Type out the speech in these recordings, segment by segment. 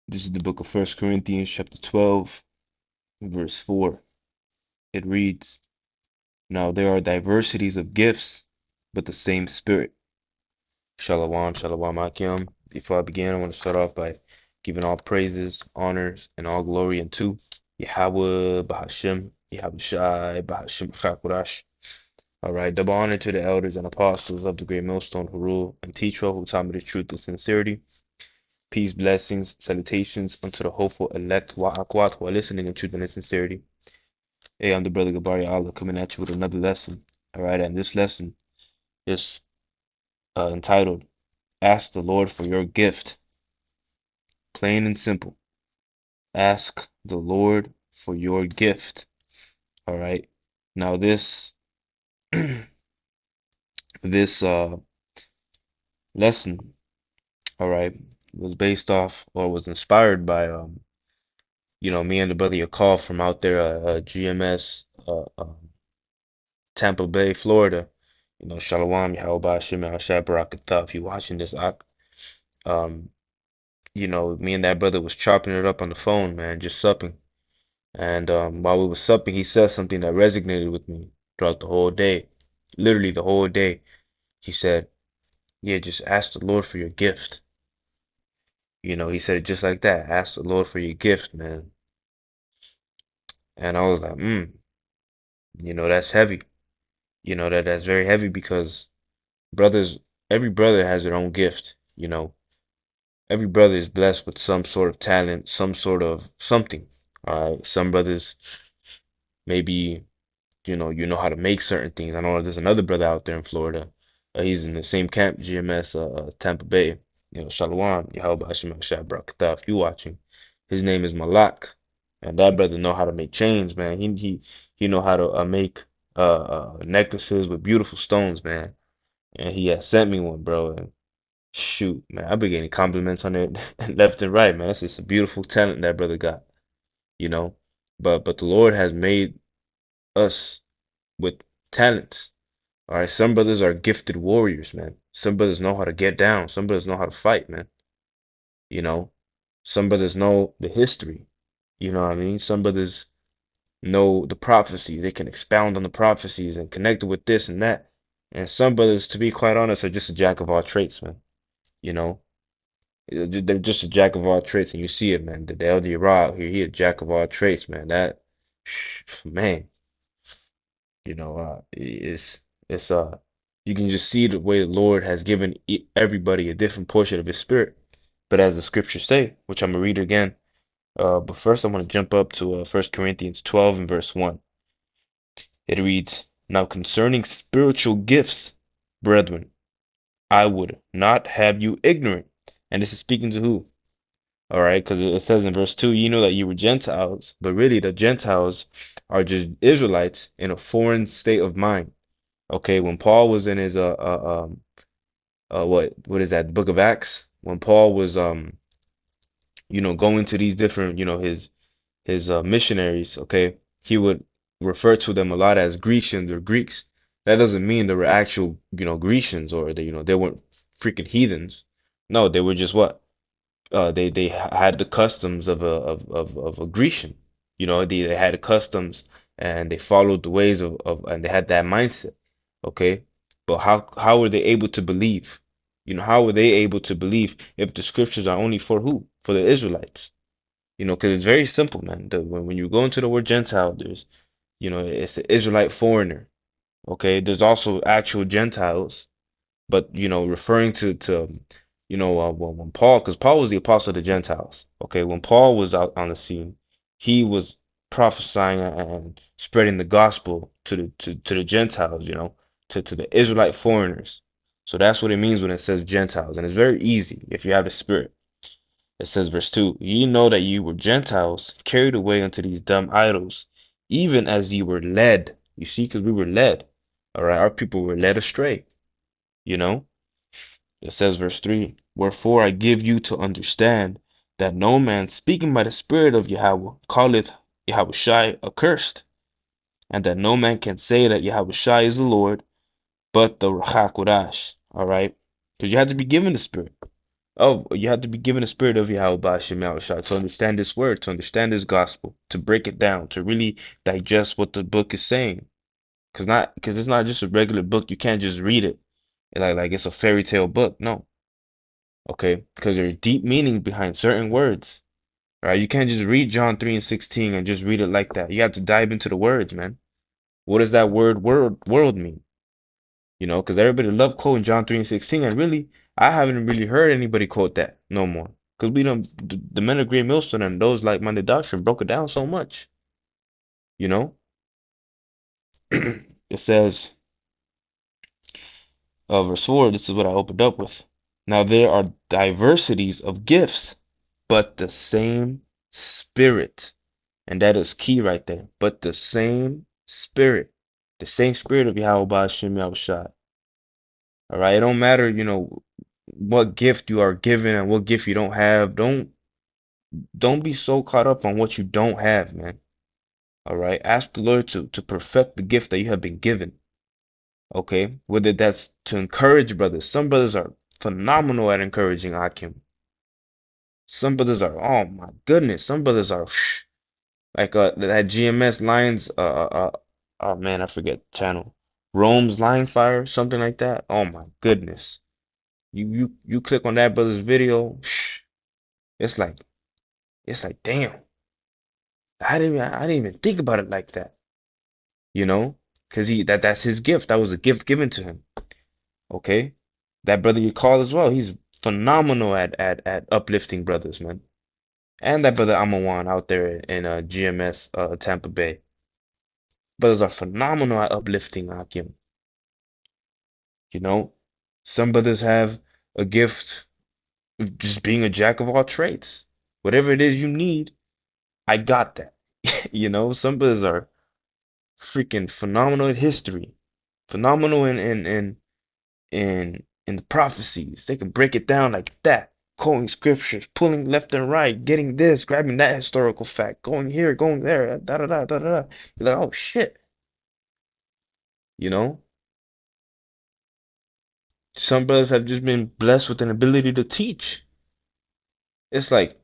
This is the book of 1 Corinthians, chapter 12, verse 4. It reads, Now there are diversities of gifts, but the same Spirit. Shalom, shalom, Akim. Before I begin, I want to start off by giving all praises, honors, and all glory unto Yahweh, Bahashem, Yahweh Shai, Bahashem Chakurash. All right, double honor to the elders and apostles of the great millstone who rule and teach all who taught me the truth with sincerity. Peace, blessings, salutations unto the hopeful elect Wa'akwat who are listening in truth and in sincerity. Hey, I'm the brother Gabari Allah coming at you with another lesson. All right, and this lesson is entitled Ask the Lord for Your Gift. Plain and simple. Ask the Lord for your gift. All right. Now this lesson, all right, was based off or was inspired by me and the brother Yakov from out there GMS Tampa Bay, Florida. Shalom, Yahweh Shem Hashai Barakatah. If you're watching this, um, me and that brother was chopping it up on the phone, man, just supping. And while we were supping, he said something that resonated with me throughout the whole day. Literally the whole day. He said, yeah, just ask the Lord for your gift. He said it just like that. Ask the Lord for your gift, man. And I was like, that's heavy. That's very heavy because brothers, every brother has their own gift. Every brother is blessed with some sort of talent, some sort of something. All right. Some brothers maybe, you know how to make certain things. I know there's another brother out there in Florida. He's in the same camp, GMS, Tampa Bay. Shalom, Yahweh Hashem Shai Barakatah, if you watching. His name is Malak. And that brother know how to make chains, man. He know how to make necklaces with beautiful stones, man. And he had sent me one, bro. And shoot, man, I've been getting compliments on it left and right, man. It's just a beautiful talent that brother got, you know. But the Lord has made us with talents. All right, some brothers are gifted warriors, man. Some brothers know how to get down. Some brothers know how to fight, man. You know, some brothers know the history. You know what I mean? Some brothers know the prophecy. They can expound on the prophecies and connect it with this and that. And some brothers, to be quite honest, are just a jack of all trades, man. You know, they're just a jack of all trades, and you see it, man. The elder Ra here, he a jack of all trades, man. That, man, it's you can just see the way the Lord has given everybody a different portion of His Spirit. But as the scriptures say, which I'm gonna read again, but first I want to jump up to 1 Corinthians 12 and verse 1. It reads, Now concerning spiritual gifts, brethren, I would not have you ignorant. And this is speaking to who? All right, because it says in verse 2, you know that you were Gentiles, but really the Gentiles are just Israelites in a foreign state of mind. Okay, when Paul was in his what is that, book of Acts, when Paul was going to these different, his missionaries, okay, he would refer to them a lot as Grecians or Greeks. That doesn't mean they were actual, Grecians, or they weren't freaking heathens. No, they were just what? They had the customs of a Grecian. They had the customs and they followed the ways of and they had that mindset. Okay. But how were they able to believe? How were they able to believe if the scriptures are only for who? For the Israelites. Because it's very simple, man. When you go into the word Gentile, there's, it's an Israelite foreigner. Okay. There's also actual Gentiles, but referring to when Paul, because Paul was the apostle of the Gentiles. Okay, when Paul was out on the scene, he was prophesying and spreading the gospel to the Gentiles, to the Israelite foreigners. So that's what it means when it says Gentiles, and it's very easy if you have the Spirit. It says, verse 2, ye know that you were Gentiles, carried away unto these dumb idols, even as ye were led. You see, because we were led. All right, our people were led astray, you know. It says, verse 3, Wherefore I give you to understand that no man speaking by the Spirit of Yahweh calleth Yahweh Shai accursed, and that no man can say that Yahweh Shai is the Lord, but the Ruach HaKodesh. All right? Because you have to be given the Spirit. Oh, you have to be given the spirit of Yahweh Ba'ashem Yahushua to understand this word, to understand this gospel, to break it down, to really digest what the book is saying. Because it's not just a regular book. You can't just read it like it's a fairy tale book. No, okay, because there's deep meaning behind certain words. All right, you can't just read John 3 and 16 and just read it like that. You have to dive into the words, man. What does that world mean? You know, because everybody love quoting John 3 and 16, and really, I haven't really heard anybody quote that no more. Because we don't, the men of Great Millstone and those like-minded doctrine broke it down so much. You know, it says, verse 4, this is what I opened up with. Now there are diversities of gifts, but the same Spirit. And that is key right there. But the same Spirit of Yahweh Ba'ashem Yahushua. All right, it don't matter, you know, what gift you are given and what gift you don't have. Don't be so caught up on what you don't have, man. All right, ask the Lord to perfect the gift that you have been given. Okay, whether that's to encourage brothers. Some brothers are phenomenal at encouraging Akim. Some brothers are, oh my goodness, some brothers are like that GMS Lions oh man, I forget the channel. Rome's Line Fire, something like that. Oh my goodness. You click on that brother's video, it's like damn. I didn't even think about it like that. You know? Because that's his gift. That was a gift given to him. Okay? That brother you call as well, he's phenomenal at uplifting brothers, man. And that brother Amawan out there in GMS Tampa Bay. Brothers are phenomenal at uplifting Akim. You know, some brothers have a gift of just being a jack of all trades. Whatever it is you need, I got that. You know, some brothers are freaking phenomenal in history, phenomenal in the prophecies. They can break it down like that, quoting scriptures, pulling left and right, getting this, grabbing that historical fact, going here, going there, da da da da da. You're like, oh shit, you know. Some brothers have just been blessed with an ability to teach. It's like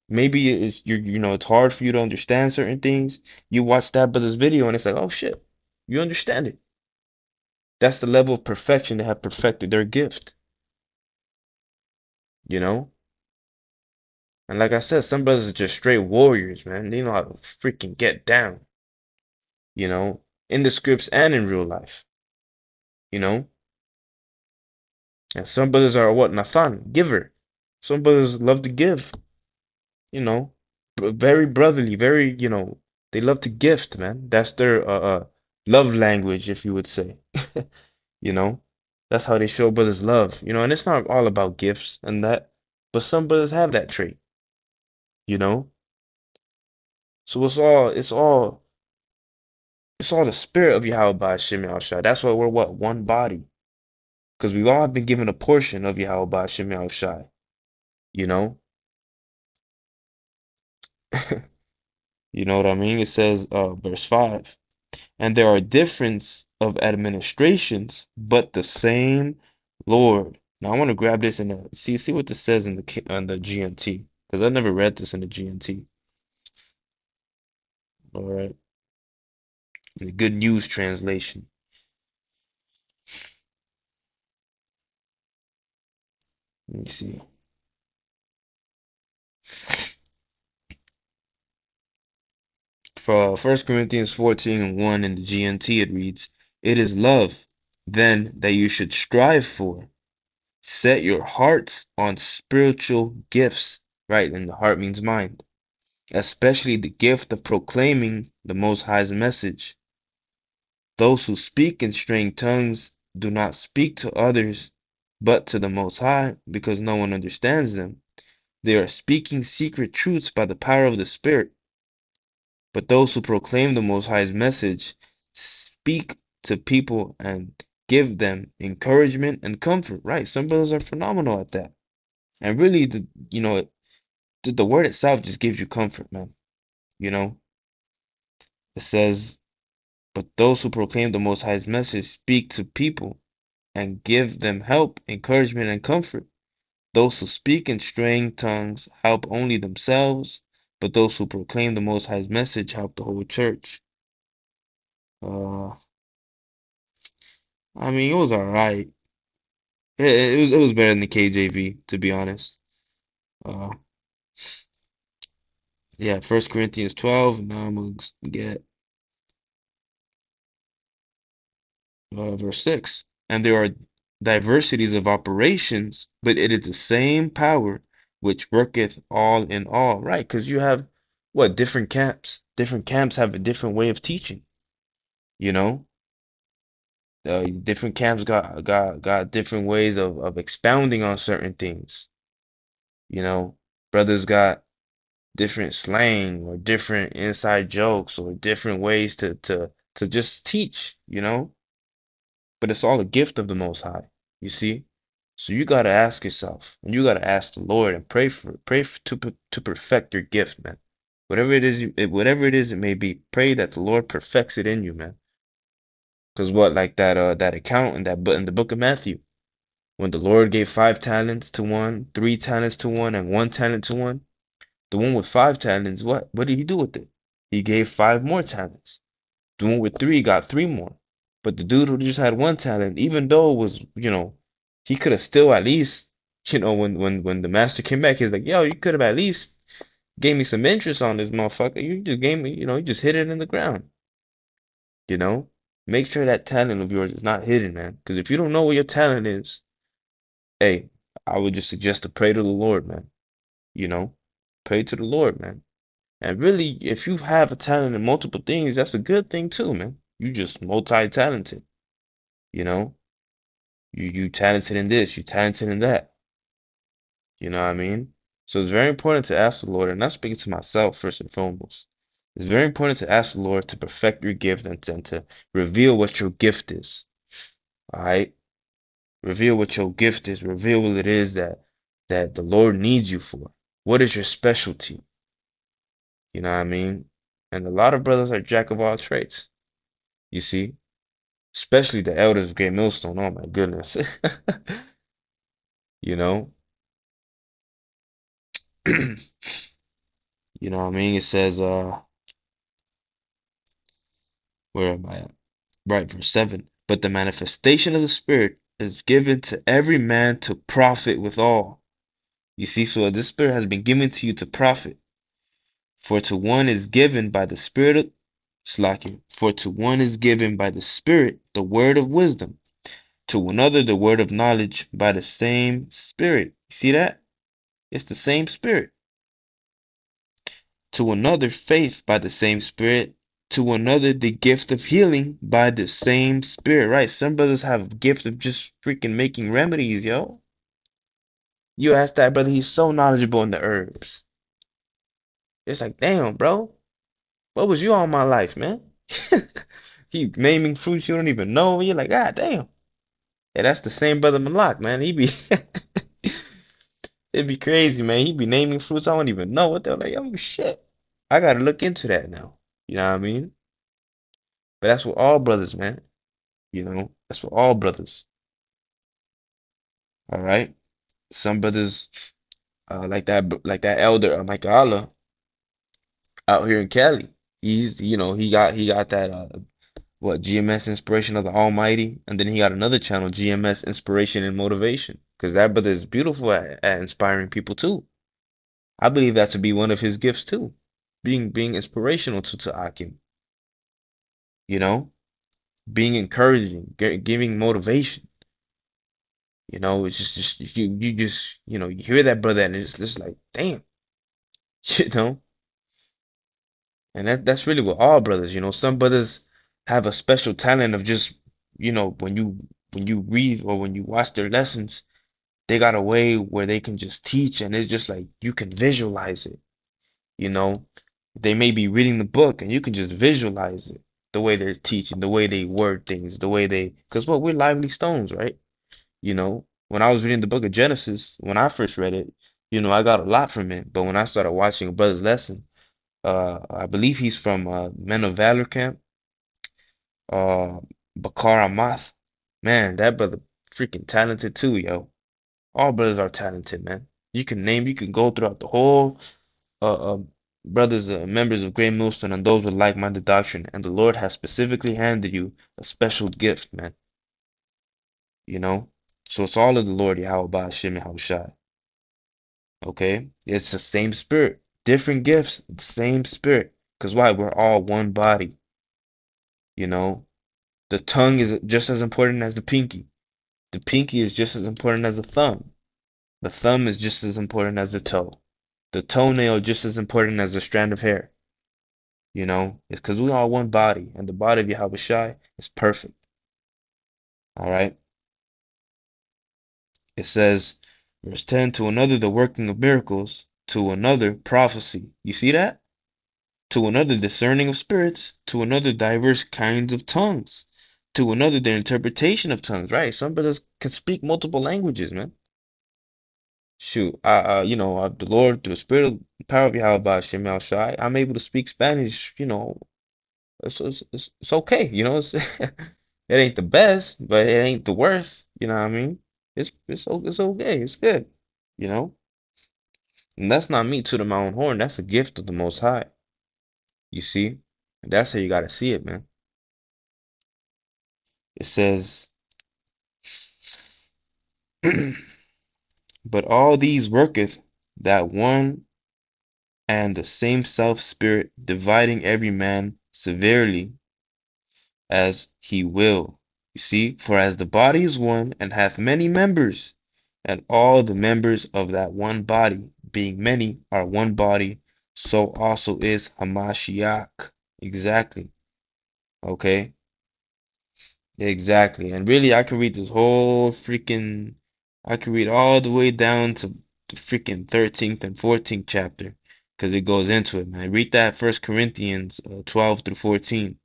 maybe you know it's hard for you to understand certain things. You watch that brother's video and it's like, oh shit, you understand it. That's the level of perfection they have perfected their gift, you know? And like I said, some brothers are just straight warriors, man. They know how to freaking get down, you know, in the scripts and in real life, you know? And some brothers are what? Nathan, giver. Some brothers love to give, you know, very brotherly, very, you know, they love to gift, man. That's their love language, if you would say. You know, that's how they show brothers love, you know, and it's not all about gifts and that, but some brothers have that trait, you know. So it's all the spirit of Yahweh Ba'ashem Yahushua. That's why we're what? One body. Because we've all been given a portion of Yahweh Ba'ashem Yahushua, you know. You know what I mean? It says, verse 5, and there are difference of administrations, but the same Lord. Now I want to grab this and see what this says in the GNT, because I never read this in the GNT. All right, the Good News translation. Let me see. For 1 Corinthians 14 and 1 in the GNT, it reads, it is love, then, that you should strive for. Set your hearts on spiritual gifts, right? And the heart means mind, especially the gift of proclaiming the Most High's message. Those who speak in strange tongues do not speak to others, but to the Most High, because no one understands them. They are speaking secret truths by the power of the Spirit. But those who proclaim the Most High's message speak to people and give them encouragement and comfort. Right? Some brothers are phenomenal at that. And really, the word itself just gives you comfort, man. You know, it says, but those who proclaim the Most High's message speak to people and give them help, encouragement, and comfort. Those who speak in strange tongues help only themselves, but those who proclaim the Most High's message help the whole church. Uh, I mean, it was all right. It was better than the KJV, to be honest. Uh, yeah, 1 Corinthians 12. Now I'm gonna get verse 6. And there are diversities of operations, but it is the same power which worketh all in all. Right? Because you have what different camps. Different camps have a different way of teaching. You know, different camps got different ways of expounding on certain things. You know, brothers got different slang or different inside jokes or different ways to just teach, you know? But it's all a gift of the Most High, you see? So you got to ask yourself, and you got to ask the Lord and to perfect your gift, man. Whatever it is it may be, pray that the Lord perfects it in you, man. Because what, like that account in in the book of Matthew, when the Lord gave 5 talents to one, 3 talents to one, and 1 talent to one, the one with 5 talents, what did he do with it? He gave 5 more talents. The one with three got 3 more. But the dude who just had 1 talent, even though it was, he could have still at least, when the master came back, he's like, yo, you could have at least gave me some interest on this motherfucker. You just gave me, you just hit it in the ground, you know? Make sure that talent of yours is not hidden, man. Because if you don't know what your talent is, hey, I would just suggest to pray to the Lord, man. You know? Pray to the Lord, man. And really, if you have a talent in multiple things, that's a good thing too, man. You just multi-talented, you know? You talented in this, you talented in that. You know what I mean? So it's very important to ask the Lord, and I'm speaking to myself first and foremost. It's very important to ask the Lord to perfect your gift and to reveal what your gift is. All right? Reveal what your gift is. Reveal what it is that the Lord needs you for. What is your specialty? You know what I mean? And a lot of brothers are jack of all trades. You see? Especially the elders of Great Millstone. Oh my goodness. You know? You know what I mean? It says, where am I at? Right, verse 7. But the manifestation of the Spirit is given to every man to profit withal. You see, so this Spirit has been given to you to profit. For to one is given by the Spirit of Slakia. For to one is given by the Spirit the word of wisdom, to another the word of knowledge by the same Spirit. You see that? It's the same Spirit. To another faith by the same Spirit, to another the gift of healing by the same Spirit, right? Some brothers have a gift of just freaking making remedies, yo. You ask that brother, he's so knowledgeable in the herbs. It's like, damn, bro, what was you all my life, man? He naming fruits you don't even know. You're like, God damn. Yeah, that's the same brother Malak, man. He be it'd be crazy, man. He be naming fruits I don't even know what they're like. Oh shit. I gotta look into that now. You know what I mean? But that's with all brothers, man. That's with all brothers. All right. Some brothers, like that elder Micah Allah out here in Cali. He got that GMS Inspiration of the Almighty, and then he got another channel, GMS Inspiration and Motivation, because that brother is beautiful at inspiring people too. I believe that to be one of his gifts too, being inspirational to Akim. You know, being encouraging, giving motivation. It's just you just you hear that brother and it's just like damn, you know. And that's really with all brothers. Some brothers have a special talent of just when you read or when you watch their lessons, they got a way where they can just teach and it's just like you can visualize it. You know, they may be reading the book and you can just visualize it, the way they're teaching, the way they word things, the way because we're lively stones, right? When I was reading the book of Genesis, when I first read it, I got a lot from it. But when I started watching a brother's lesson, I believe he's from Men of Valor camp, uh, Bakar Amath. Man, that brother freaking talented too, yo. All brothers are talented, man. You can go throughout the whole uh, uh brothers, members of Great Millstone and those with like-minded doctrine, and the Lord has specifically handed you a special gift, man. You know? So it's all of the Lord Yahweh Ba'ashem Yahushai. Okay? It's the same spirit. Different gifts, the same spirit. Because why? We're all one body. You know? The tongue is just as important as the pinky. The pinky is just as important as the thumb. The thumb is just as important as the toe. The toenail just as important as the strand of hair. You know? It's because we all one body. And the body of Yahweh Shai is perfect. All right? It says, verse 10, to another the working of miracles, to another prophecy. You see that? To another discerning of spirits, to another diverse kinds of tongues, to another the interpretation of tongues. Right? Some brothers can speak multiple languages, man. Shoot, the Lord, through the Spirit of power of Yahweh Shem Shai, I'm able to speak Spanish. It's okay. It ain't the best, but it ain't the worst. You know what I mean? It's okay. It's good. You know, and that's not me tooting my own horn. That's a gift of the Most High. You see, and that's how you gotta see it, man. It says, but all these worketh that one and the same self Spirit, dividing every man severely as he will. You see, for as the body is one and hath many members, and all the members of that one body, being many, are one body, so also is Hamashiach. Exactly. Okay. Exactly. And really, I could read this whole freaking, I could read all the way down to the freaking 13th and 14th chapter because it goes into it, man. Read that First Corinthians 12 through 14.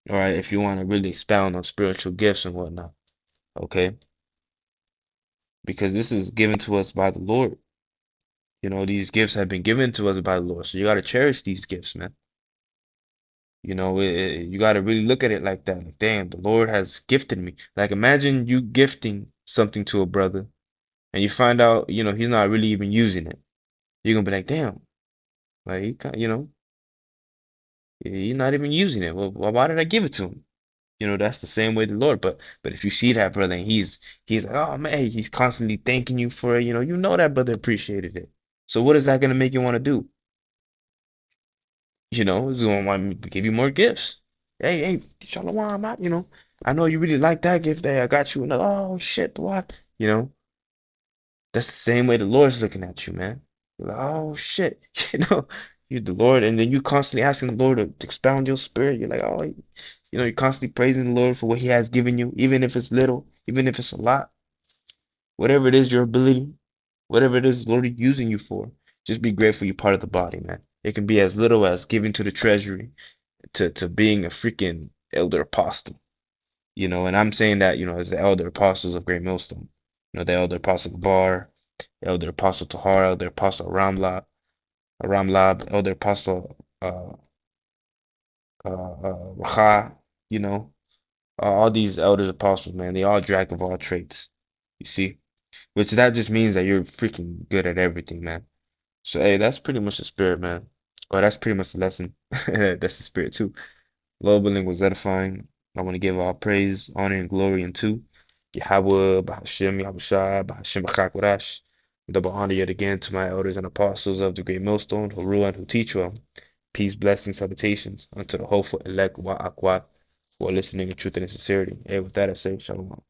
All right, if you want to really expound on spiritual gifts and whatnot, okay? Because this is given to us by the Lord. These gifts have been given to us by the Lord. So you got to cherish these gifts, man. You got to really look at it like that. Like, damn, the Lord has gifted me. Like, imagine you gifting something to a brother and you find out, he's not really even using it. You're gonna be like, damn, like, he's not even using it. Well, why did I give it to him? That's the same way the Lord. But if you see that brother and he's like, oh man, he's constantly thanking you for it, you know that brother appreciated it. So what is that gonna make you want to do? He's gonna want me to give you more gifts. Hey, Shalom, I know you really like that gift there. I got you another. Oh shit, what? That's the same way the Lord's looking at you, man. You're like, oh shit, you're the Lord, and then you constantly asking the Lord to expound your spirit. You're like, oh, you're constantly praising the Lord for what He has given you, even if it's little, even if it's a lot, whatever it is, your ability, whatever it is, the Lord is using you for. Just be grateful you're part of the body, man. It can be as little as giving to the treasury, to being a freaking elder apostle, and I'm saying that, as the elder apostles of Great Millstone, the elder apostle Gabar, elder apostle Tahar, elder apostle Ramlab, elder apostle Racha, all these elders apostles, man, they all jack of all trades. You see? Which that just means that you're freaking good at everything, man. So hey, that's pretty much the spirit, man. Or that's pretty much the lesson. That's the spirit too. Lord willing was edifying. I want to give all praise, honor, and glory unto Yahweh, Bahashem, Yahushua, Bahashem, Bachakurash. Double honor yet again to my elders and apostles of the great millstone, who rule and who teach well. Peace, blessings, salutations unto the hopeful elect Wa Akwa who are listening in truth and in sincerity. Hey, with that I say, Shalom.